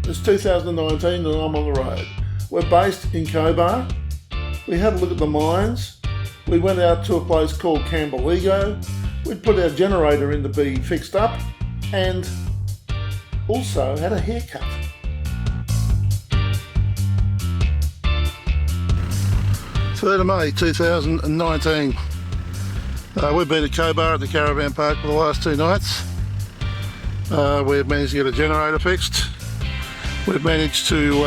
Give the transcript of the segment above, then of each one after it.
It's 2019 and I'm on the road. We're based in Cobar. We had a look at the mines. We went out to a place called Camberlego. We'd put our generator in to be fixed up and also had a haircut. Third of May 2019. We've been at Cobar at the caravan park for the last 2 nights. We've managed to get a generator fixed. We've managed to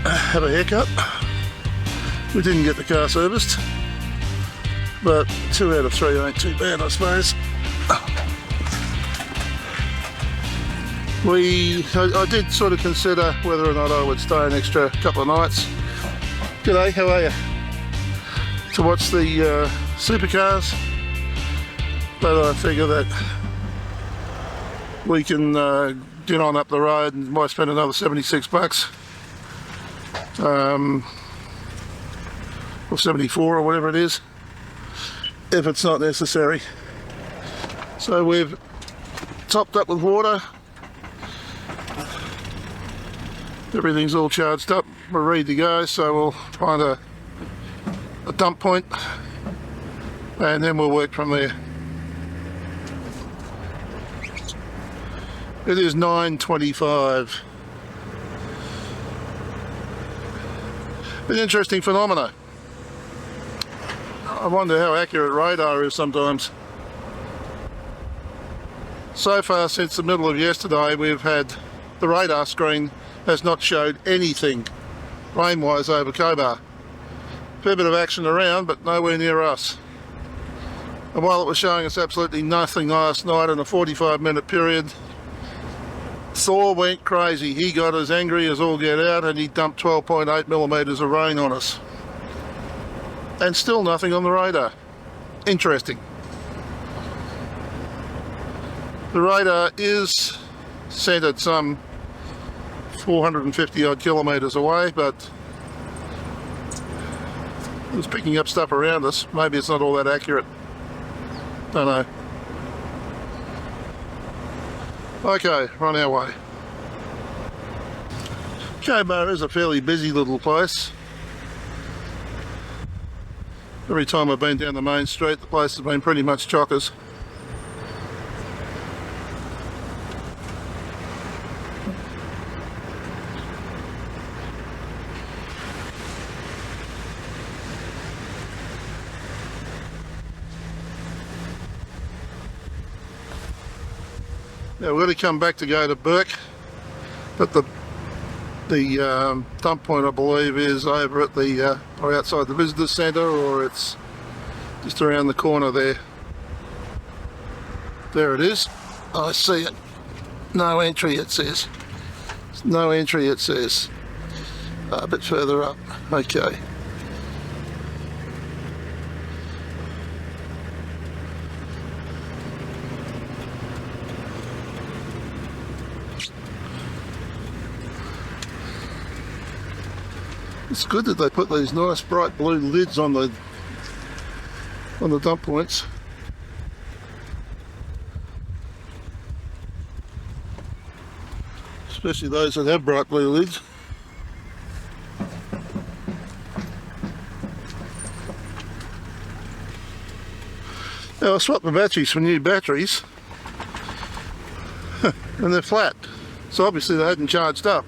have a haircut. We didn't get the car serviced, but 2 out of 3 ain't too bad, I suppose. I did sort of consider whether or not I would stay an extra couple of nights. G'day, how are you? To watch the supercars, but I figure that we can get on up the road and might spend another 76 bucks, or 74 or whatever it is, if it's not necessary. So we've topped up with water. Everything's all charged up. We're ready to go, so we'll find a dump point and then we'll work from there. It is 9:25. An interesting phenomena. I wonder how accurate radar is sometimes. So far since the middle of yesterday, we've had the radar screen has not showed anything rain-wise over Cobar. Fair bit of action around, but nowhere near us. And while it was showing us absolutely nothing last night in a 45-minute period, Thor went crazy. He got as angry as all get out and he dumped 12.8 millimetres of rain on us. And still nothing on the radar. Interesting. The radar is centred some 450 odd kilometres away, but it's picking up stuff around us. Maybe it's not all that accurate. Don't know. Okay, we're on our way. Cobar is a fairly busy little place. Every time I've been down the main street, the place has been pretty much chockers. Now we're going to come back to go to Bourke, but the dump point I believe is over at the or outside the visitor centre, or it's just around the corner there. There it is. I see it. No entry it says. No entry it says. A bit further up. Okay. It's good that they put these nice bright blue lids on the dump points. Especially those that have bright blue lids. Now I swapped my batteries for new batteries and they're flat, so obviously they hadn't charged up.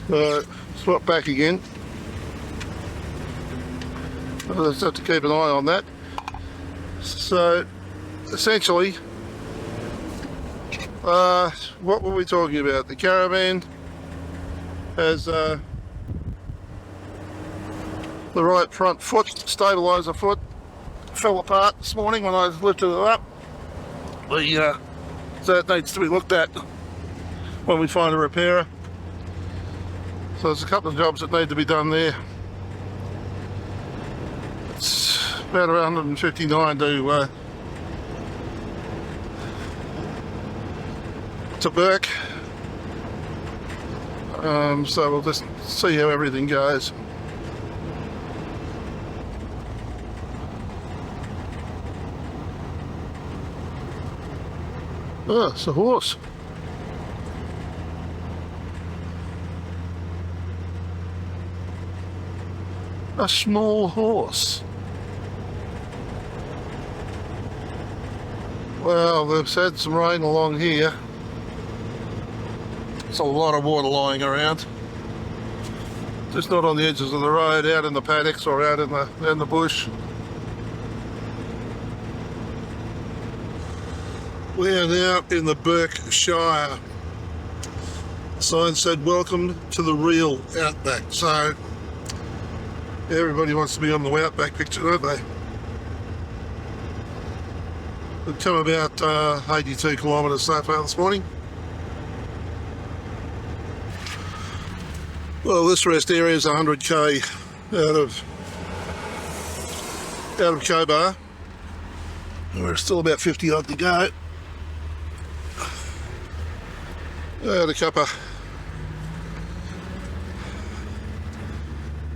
So swap back again. I'll just have to keep an eye on that. So essentially, what were we talking about? The caravan has the right front foot, stabiliser foot, fell apart this morning when I lifted it up. So it needs to be looked at when we find a repairer. So there's a couple of jobs that need to be done there. It's about 159 to Bourke. So we'll just see how everything goes. Oh, it's a horse. A small horse. Well, they've had some rain along here. There's a lot of water lying around. Just not on the edges of the road, out in the paddocks or out in the bush. We are now in the Bourke Shire. The sign said, "Welcome to the real outback." So everybody wants to be on the outback picture, don't they? We've come about 82 kilometres so far this morning. Well, this rest area is 100k out of Cobar. We're still about 50 odd to go. Had a cuppa.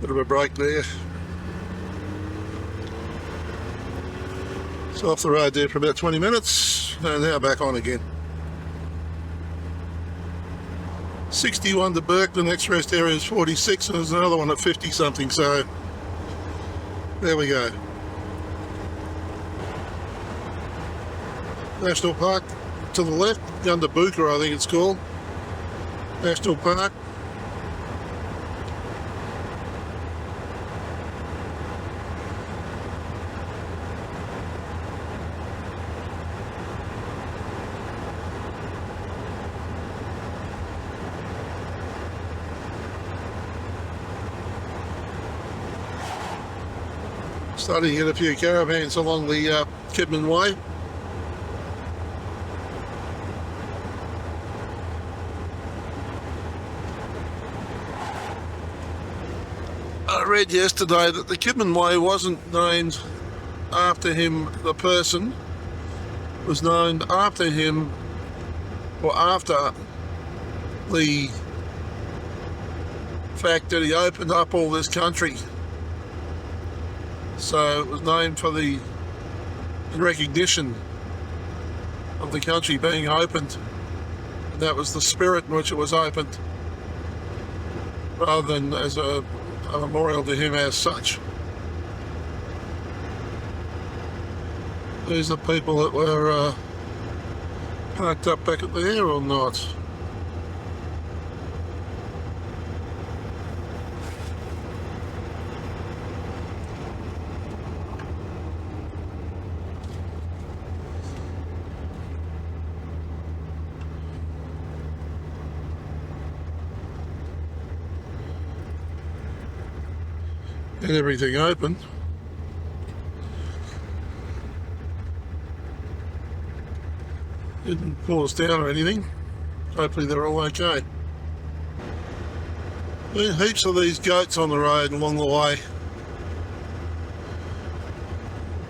Bit of a break there. So off the road there for about 20 minutes, and now back on again. 61 to Bourke, the next rest area is 46, and there's another one at 50 something, so there we go. National Park to the left, under Bourke, I think it's called. National Park. Starting to get a few caravans along the Kidman Way. I read yesterday that the Kidman Way wasn't named after him, the person was named after him, or after the fact that he opened up all this country. So it was named for the recognition of the country being opened. And that was the spirit in which it was opened, rather than as a memorial to him as such. These are people that were parked up back at there or not. And everything open. Didn't pull us down or anything. Hopefully they're all okay. There's heaps of these goats on the road along the way.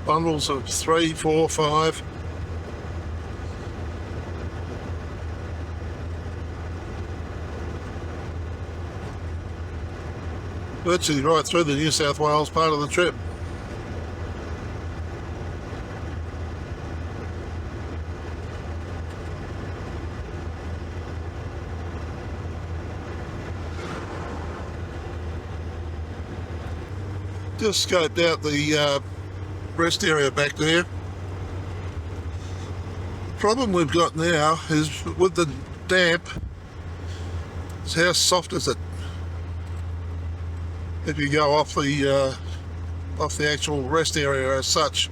Bundles of 3, 4, 5. Virtually right through the New South Wales part of the trip. Just scoped out the rest area back there. The problem we've got now is with the damp, is how soft is it? If you go off the actual rest area as such.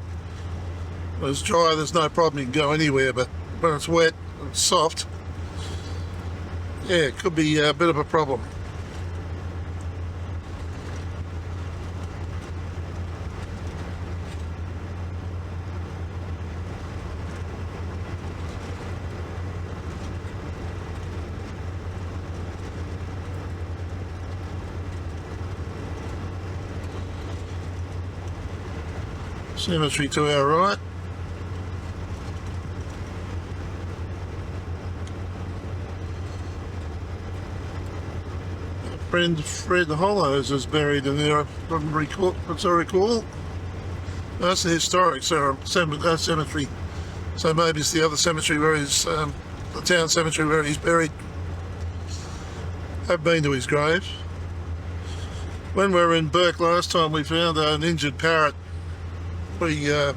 When it's dry, there's no problem, you can go anywhere, but when it's wet and soft, yeah, it could be a bit of a problem. Cemetery to our right. Our friend Fred Hollows is buried in there, as I recall. That's a historic cemetery. So maybe it's the other cemetery where he's, the town cemetery where he's buried. I've been to his grave. When we were in Bourke last time, we found an injured parrot. We had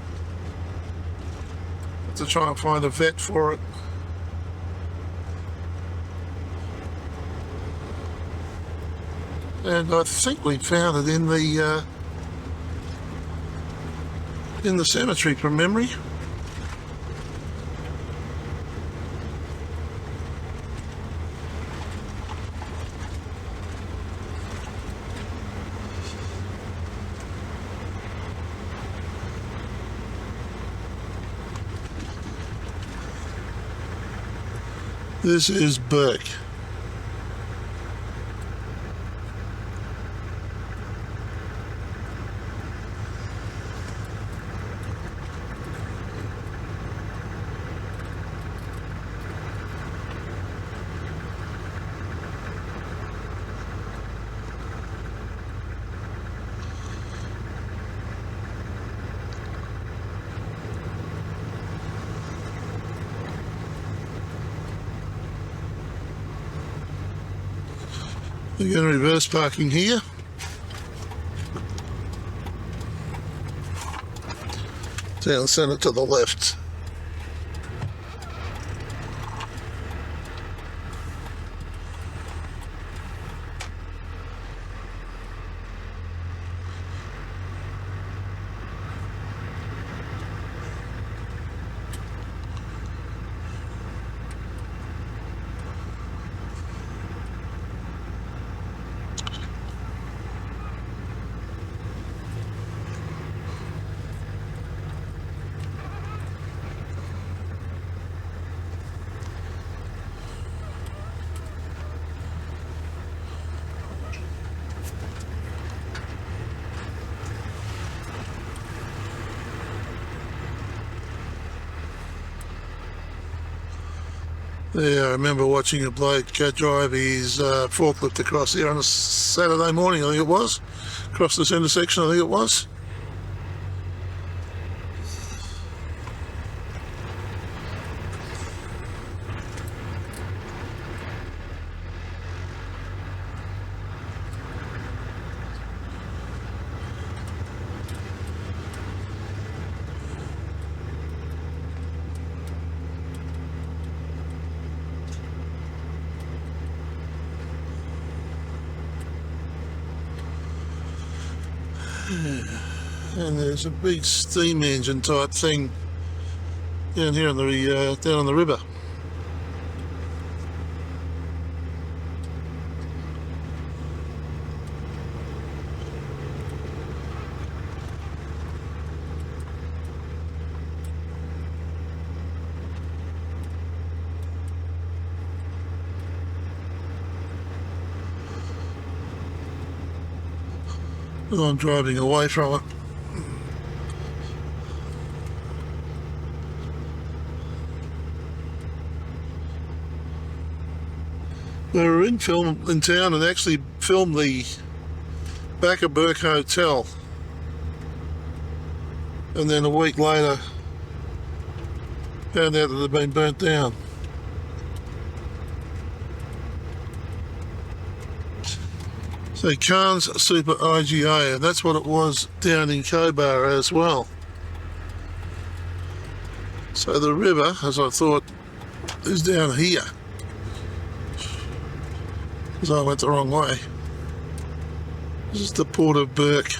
to try and find a vet for it. And I think we found it in the cemetery from memory. This is Bourke. We're going to reverse parking here. Town centre to the left. Yeah, I remember watching a bloke drive his forklift across here on a Saturday morning, I think it was. Across this intersection, I think it was. And there's a big steam engine type thing down here on the down on the river. I'm driving away from it. We were in town and actually filmed the back of Bourke Hotel, and then a week later found out that it had been burnt down. So Cairns Super IGA, and that's what it was down in Cobar as well. So the river, as I thought, is down here. Because I went the wrong way. This is the port of Bourke.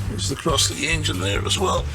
There's across the engine there as well.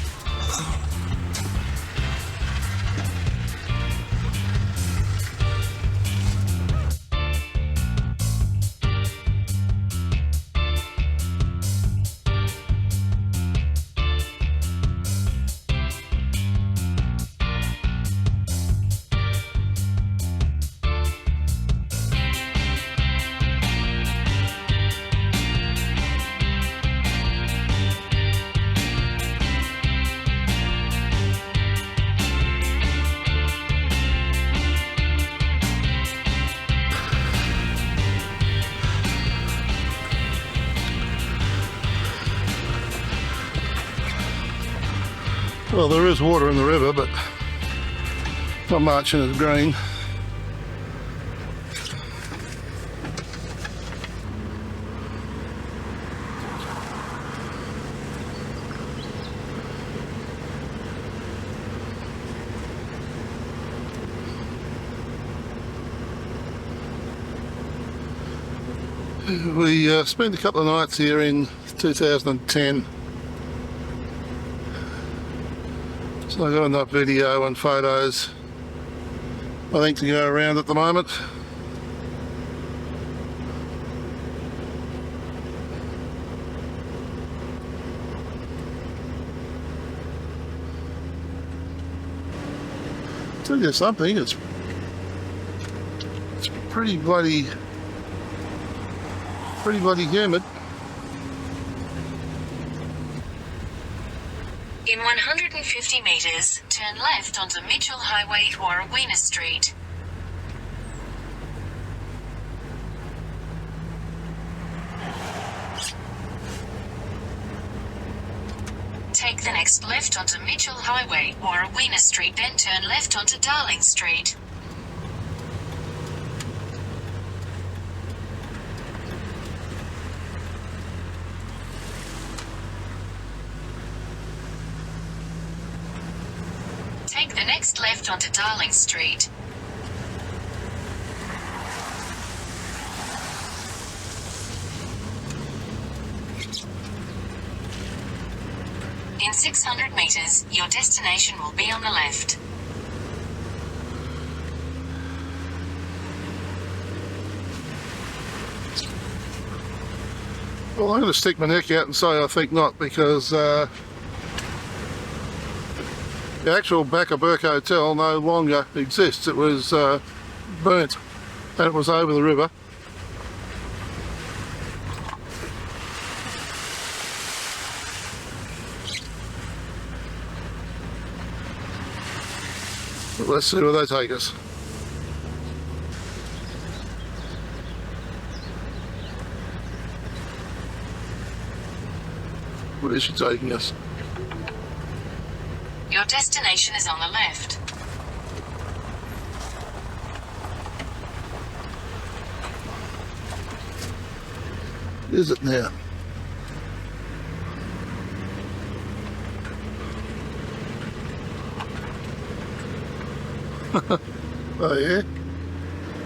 Well, there is water in the river, but not much, and it's green. We spent a couple of nights here in 2010. So I've got enough video and photos, I think, to go around at the moment. Tell you something, it's pretty bloody humid. In 150 metres, turn left onto Mitchell Highway, Warrawena Street. Take the next left onto Mitchell Highway, Warrawena Street, then turn left onto Darling Street. Take the next left onto Darling Street. In 600 metres, your destination will be on the left. Well, I'm going to stick my neck out and say I think not, because the actual back of Bourke Hotel no longer exists. It was burnt and it was over the river. But let's see where they take us. Where is she taking us? Your destination is on the left. Is it now? Oh yeah?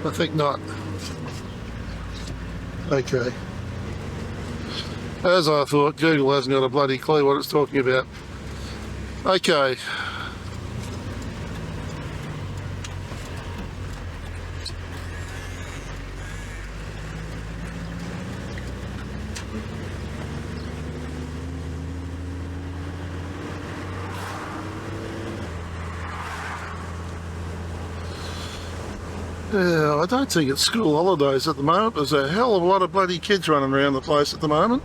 I think not. Okay. As I thought, Google hasn't got a bloody clue what it's talking about. Okay. Yeah, I don't think it's school holidays at the moment. There's a hell of a lot of bloody kids running around the place at the moment.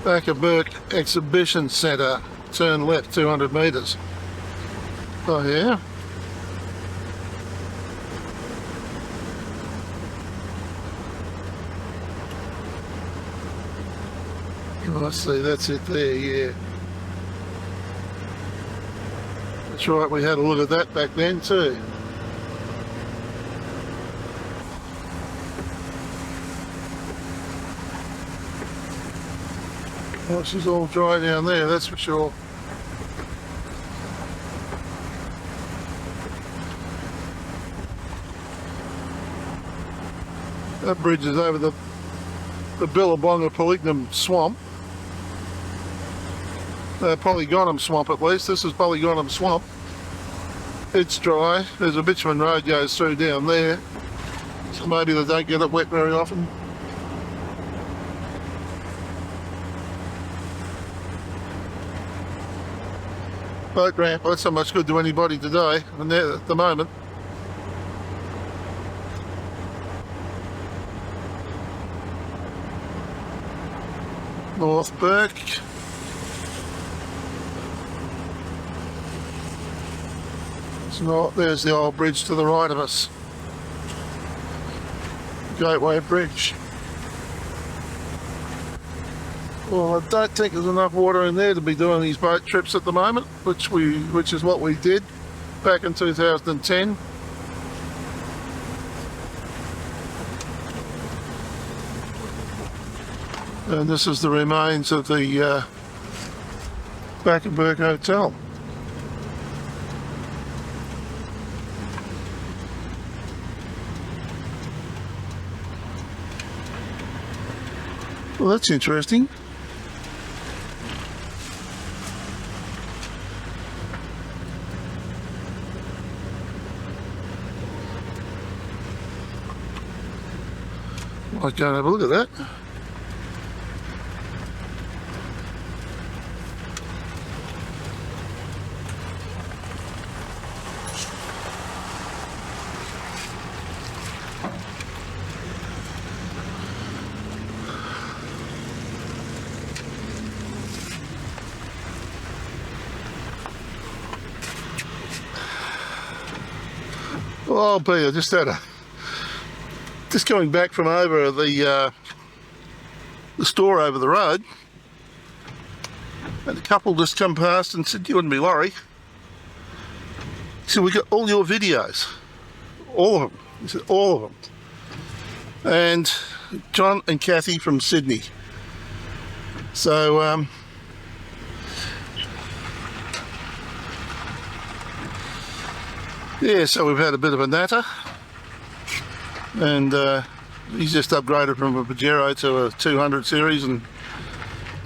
Back of Bourke Exhibition Centre, turn left 200 metres. Oh yeah? Oh, I see, that's it there, yeah. That's right, we had a look at that back then too. Well, she's all dry down there, that's for sure. That bridge is over the Billabonga Polygonum Swamp. Polygonum Swamp at least. This is Polygonum Swamp. It's dry. There's a bitumen road goes through down there. So maybe they don't get it wet very often. Boat ramp, well, that's not much good to anybody today, and there at the moment. North Bourke. It's not, there's the old bridge to the right of us. Gateway Bridge. Well, I don't think there's enough water in there to be doing these boat trips at the moment, which is what we did back in 2010. And this is the remains of the back of Bourke Hotel. Well, that's interesting. I'll go and have a look at that. Oh, Peter, just coming back from over the store over the road, and a couple just come past and said, "You wouldn't be worried." He said, "We got all your videos, all of them." He said, "All of them." And John and Kathy from Sydney. So yeah, so we've had a bit of a natter, and he's just upgraded from a Pajero to a 200 series, and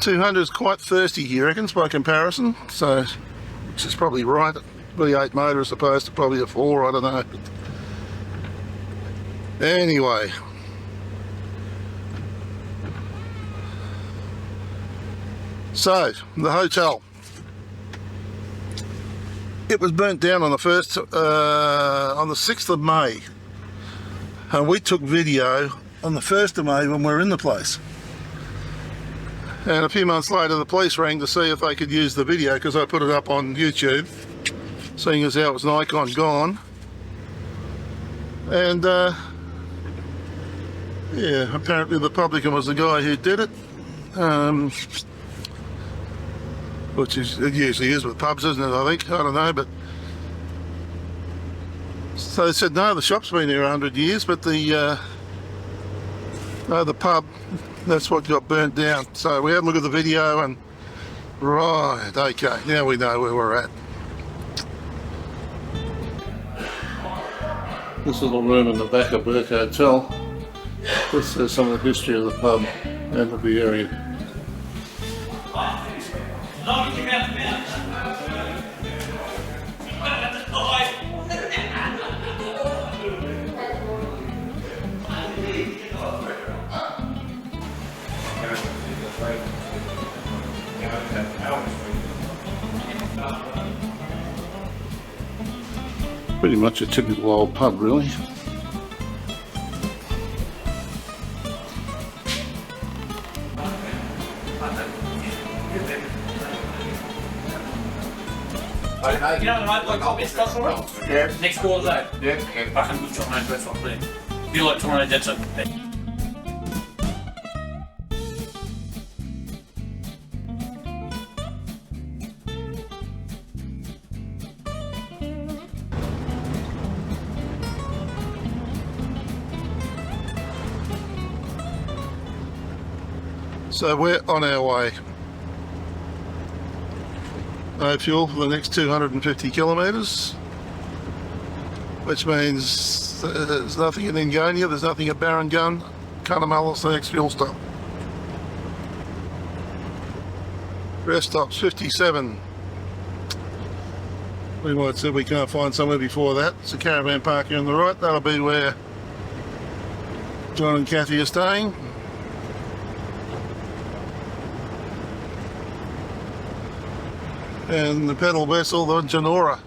200 is quite thirsty, he reckons, by comparison, so which is probably right. V8 motor as opposed to probably a 4, I don't know. Anyway, so the hotel. It was burnt down on the 6th of May, and we took video on the 1st of May when we were in the place. And a few months later, the police rang to see if they could use the video because I put it up on YouTube, seeing as how it was Nikon gone. And yeah, apparently the publican was the guy who did it. Which is, it usually is with pubs, isn't it, I think? I don't know, but... So they said, no, the shop's been here 100 years, but the pub, that's what got burnt down. So we had a look at the video and... Right, okay, now we know where we're at. This little room in the back of Bourke Hotel. This is some of the history of the pub and of the area. Pretty much a typical old pub, really. You know, right, like I'll be stuff alright. Yeah. Next door though. Yeah. Fucking good Toronto first one, please. You like Toronto, that's it. So we're on our way. No fuel for the next 250 kilometres, which means there's nothing in Enngonia, there's nothing at Barrengun. Cunnamulla's the next fuel stop. Rest stops 57. We might have said we can't find somewhere before that. It's a caravan park here on the right. That'll be where John and Kathy are staying. And the pedal vessel, the Janora,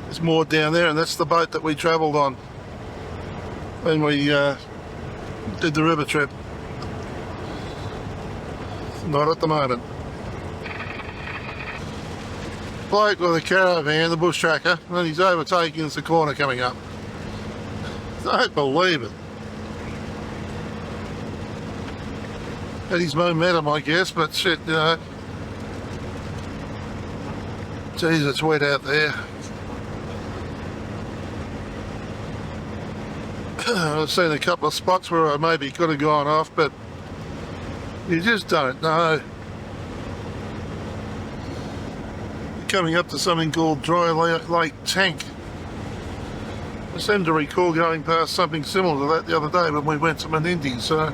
is moored down there, and that's the boat that we travelled on when we did the river trip. Not at the moment. Bloke with a caravan, the bush tracker, and he's overtaking us, the corner coming up. Don't believe it. Had his momentum, I guess, but shit, you know. Geez, it's wet out there. I've seen a couple of spots where I maybe could have gone off, but you just don't know. Coming up to something called Dry Lake Tank. I seem to recall going past something similar to that the other day when we went to Menindee, so...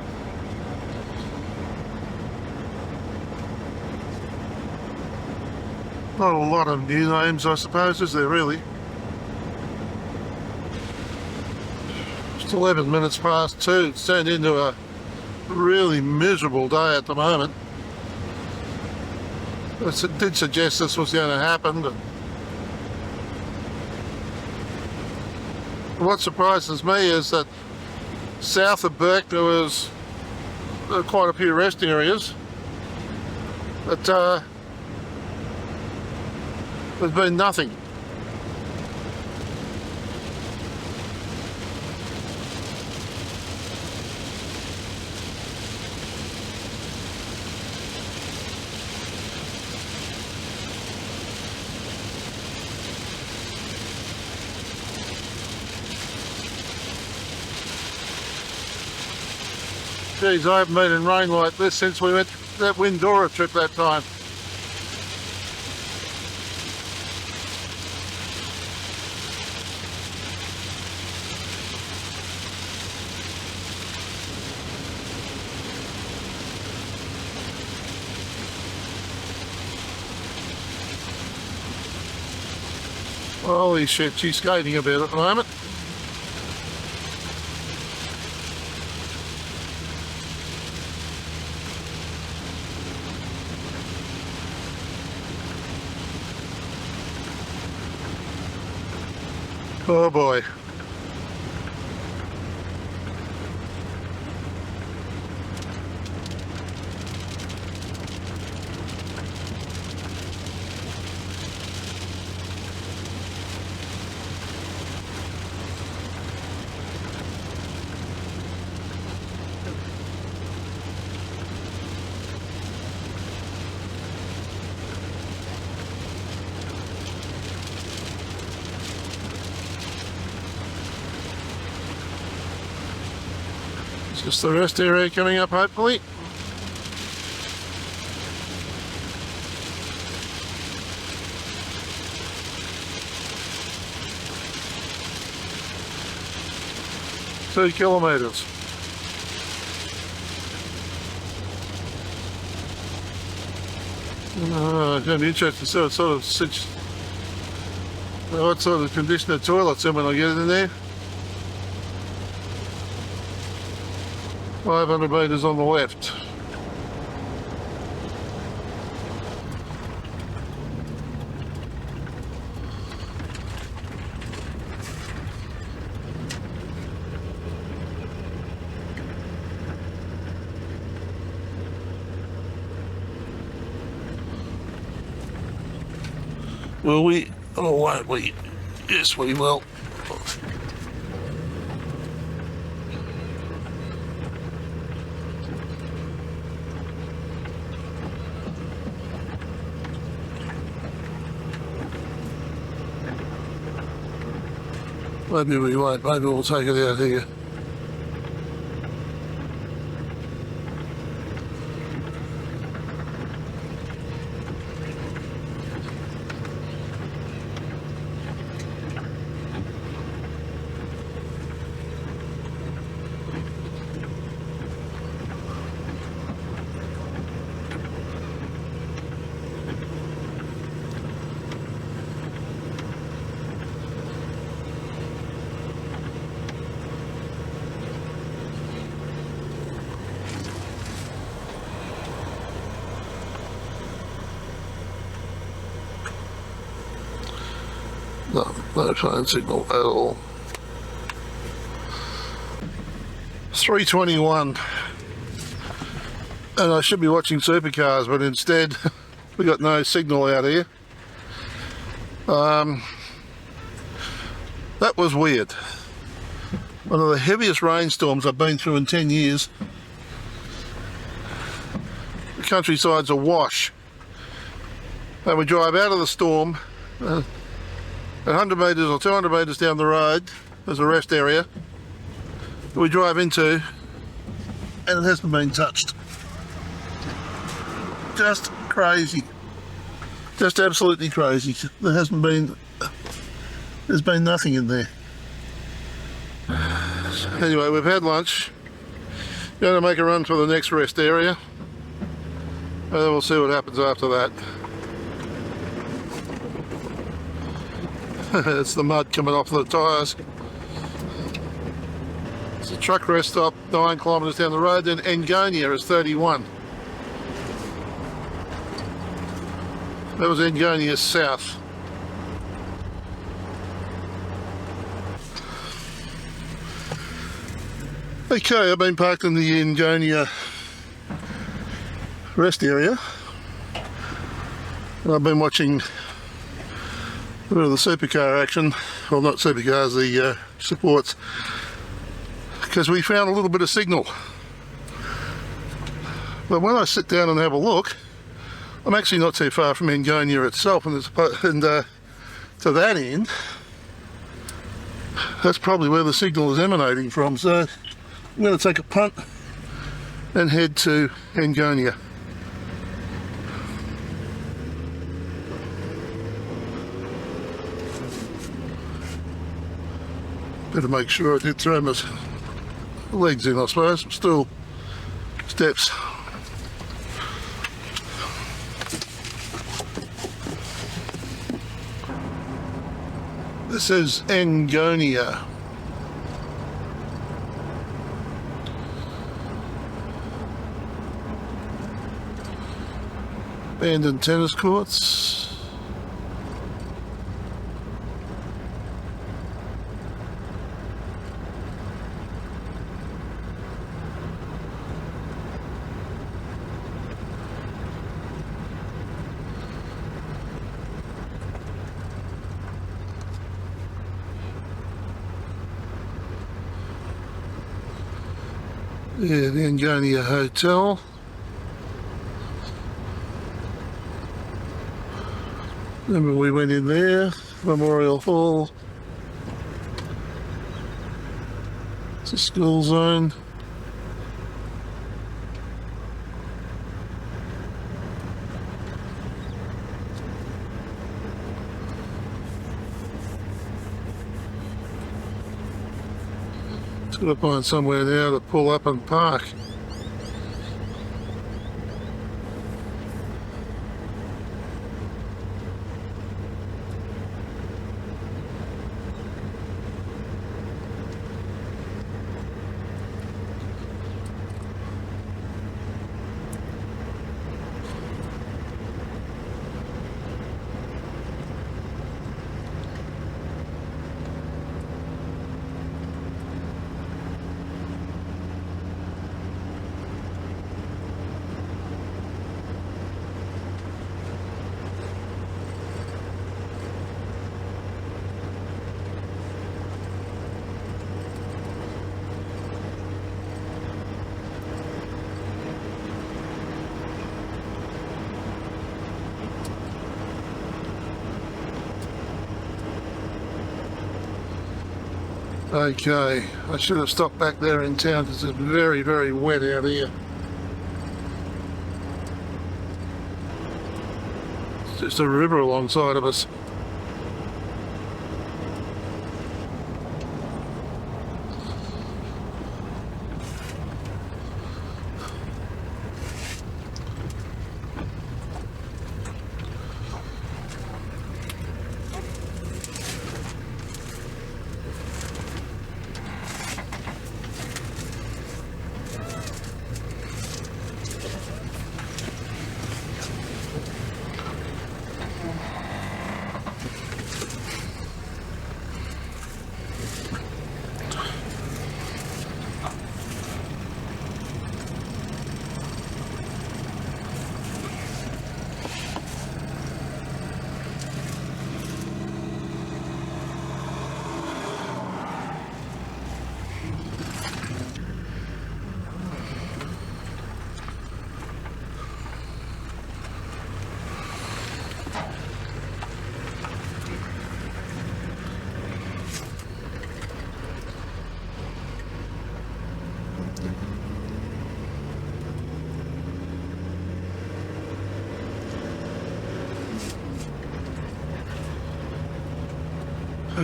Not a lot of new names, I suppose, is there really? It's 11 minutes past 2. It's turned into a really miserable day at the moment. It did suggest this was going to happen, but what surprises me is that south of Bourke there was quite a few rest areas, but there's been nothing. Geez, I haven't been in rain like this since we went that Windora trip that time. Holy shit, she's skating a bit at the moment. Oh boy. Just the rest area coming up, hopefully. Two kilometres. It's going to be interesting to see what sort of condition the toilet's in when I get in there. 500 metres on the left. Will we? Or won't we? Yes, we will. Maybe we won't. Maybe we'll take it out here. No phone signal at all. 3:21, and I should be watching supercars, but instead we got no signal out here. That was weird. One of the heaviest rainstorms I've been through in 10 years. countryside's awash. And we drive out of the storm, 100 metres or 200 metres down the road, there's a rest area that we drive into, and it hasn't been touched. Just crazy. Just absolutely crazy. There's been nothing in there. Anyway, we've had lunch. Going to make a run for the next rest area, and then we'll see what happens after that. It's the mud coming off the tyres. It's a truck rest stop 9 kilometres down the road, then Enngonia is 31. That was Enngonia south. Okay, I've been parked in the Enngonia rest area, and I've been watching a bit of the supercar action. Well, not supercars, the supports, because we found a little bit of signal. But when I sit down and have a look, I'm actually not too far from Enngonia itself, and to that end, that's probably where the signal is emanating from. So I'm going to take a punt and head to Enngonia. Better make sure I did throw my legs in, I suppose. Still steps. This is Enngonia. Abandoned tennis courts. Yeah, the Enngonia Hotel. Remember we went in there, Memorial Hall. It's a school zone. Just got to find somewhere now to pull up and park. Okay, I should have stopped back there in town because it's very, very wet out here. It's just a river alongside of us.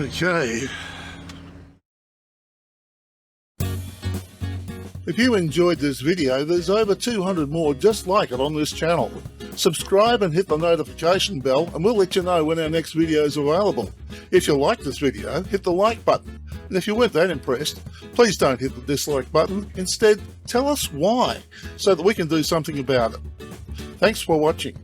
Okay. If you enjoyed this video, there's over 200 more just like it on this channel. Subscribe and hit the notification bell and we'll let you know when our next video is available. If you liked this video, hit the like button. And if you weren't that impressed, please don't hit the dislike button. Instead, tell us why, so that we can do something about it. Thanks for watching.